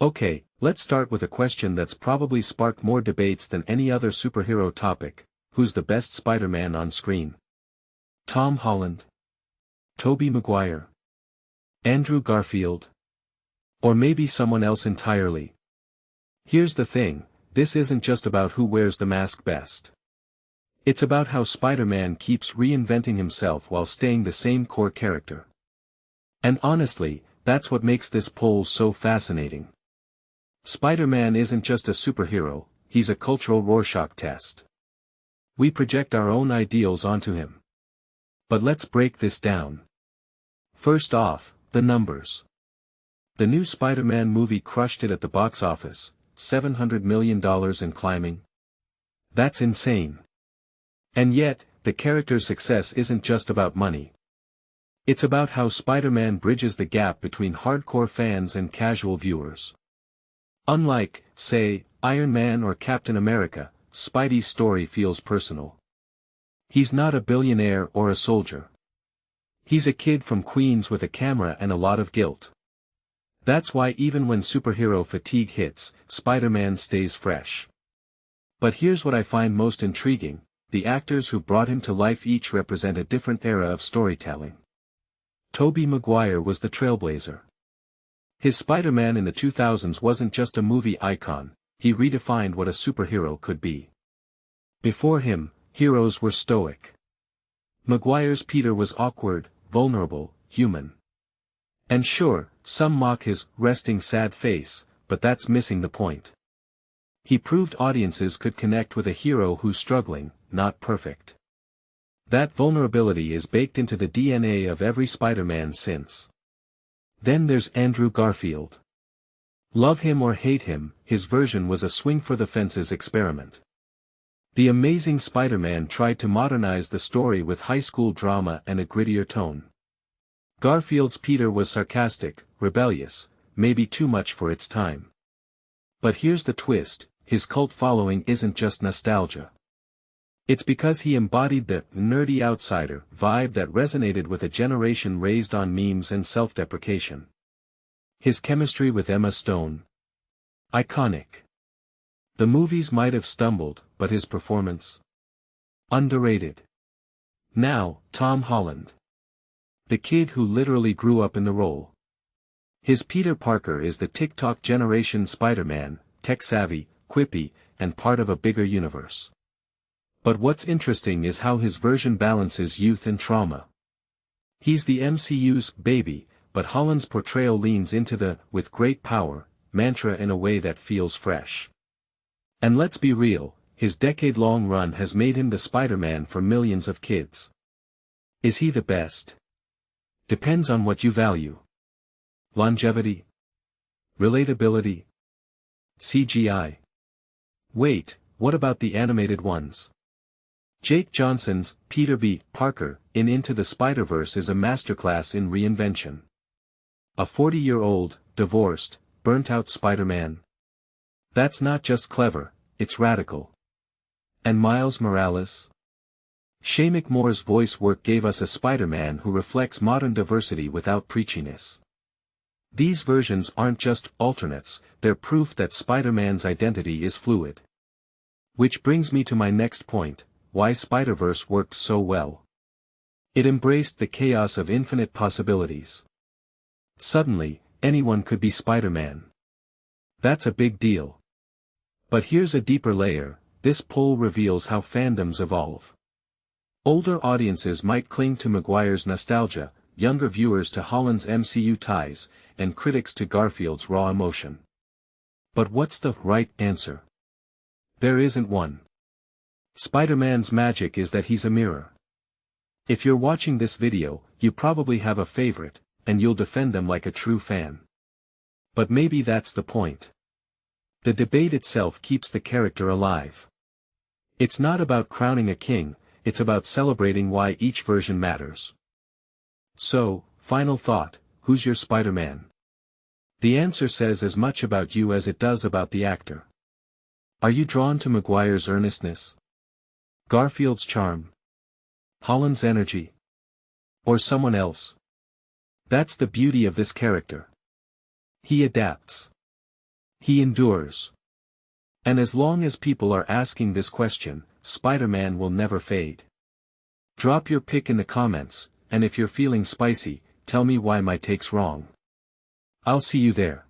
Okay, let's start with a question that's probably sparked more debates than any other superhero topic. Who's the best Spider-Man on screen? Tom Holland? Tobey Maguire? Andrew Garfield? Or maybe someone else entirely? Here's the thing, this isn't just about who wears the mask best. It's about how Spider-Man keeps reinventing himself while staying the same core character. And honestly, that's what makes this poll so fascinating. Spider-Man isn't just a superhero, he's a cultural Rorschach test. We project our own ideals onto him. But let's break this down. First off, the numbers. The new Spider-Man movie crushed it at the box office, $700 million and climbing. That's insane. And yet, the character's success isn't just about money. It's about how Spider-Man bridges the gap between hardcore fans and casual viewers. Unlike, say, Iron Man or Captain America, Spidey's story feels personal. He's not a billionaire or a soldier. He's a kid from Queens with a camera and a lot of guilt. That's why even when superhero fatigue hits, Spider-Man stays fresh. But here's what I find most intriguing, the actors who brought him to life each represent a different era of storytelling. Tobey Maguire was the trailblazer. His Spider-Man in the 2000s wasn't just a movie icon, he redefined what a superhero could be. Before him, heroes were stoic. Maguire's Peter was awkward, vulnerable, human. And sure, some mock his resting sad face, but that's missing the point. He proved audiences could connect with a hero who's struggling, not perfect. That vulnerability is baked into the DNA of every Spider-Man since. Then there's Andrew Garfield. Love him or hate him, his version was a swing-for-the-fences experiment. The Amazing Spider-Man tried to modernize the story with high school drama and a grittier tone. Garfield's Peter was sarcastic, rebellious, maybe too much for its time. But here's the twist, his cult following isn't just nostalgia. It's because he embodied the nerdy outsider vibe that resonated with a generation raised on memes and self-deprecation. His chemistry with Emma Stone. Iconic. The movies might have stumbled, but his performance? Underrated. Now, Tom Holland. The kid who literally grew up in the role. His Peter Parker is the TikTok generation Spider-Man, tech-savvy, quippy, and part of a bigger universe. But what's interesting is how his version balances youth and trauma. He's the MCU's baby, but Holland's portrayal leans into the "with great power" mantra in a way that feels fresh. And let's be real, his decade-long run has made him the Spider-Man for millions of kids. Is he the best? Depends on what you value. Longevity? Relatability? CGI? Wait, what about the animated ones? Jake Johnson's Peter B. Parker in Into the Spider-Verse is a masterclass in reinvention. A 40-year-old, divorced, burnt-out Spider-Man. That's not just clever, it's radical. And Miles Morales? Shay McMore's voice work gave us a Spider-Man who reflects modern diversity without preachiness. These versions aren't just alternates, they're proof that Spider-Man's identity is fluid. Which brings me to my next point, why Spider-Verse worked so well. It embraced the chaos of infinite possibilities. Suddenly, anyone could be Spider-Man. That's a big deal. But here's a deeper layer, this poll reveals how fandoms evolve. Older audiences might cling to Maguire's nostalgia, younger viewers to Holland's MCU ties, and critics to Garfield's raw emotion. But what's the right answer? There isn't one. Spider-Man's magic is that he's a mirror. If you're watching this video, you probably have a favorite, and you'll defend them like a true fan. But maybe that's the point. The debate itself keeps the character alive. It's not about crowning a king, it's about celebrating why each version matters. So, final thought, who's your Spider-Man? The answer says as much about you as it does about the actor. Are you drawn to Maguire's earnestness? Garfield's charm? Holland's energy? Or someone else? That's the beauty of this character. He adapts. He endures. And as long as people are asking this question, Spider-Man will never fade. Drop your pick in the comments, and if you're feeling spicy, tell me why my take's wrong. I'll see you there.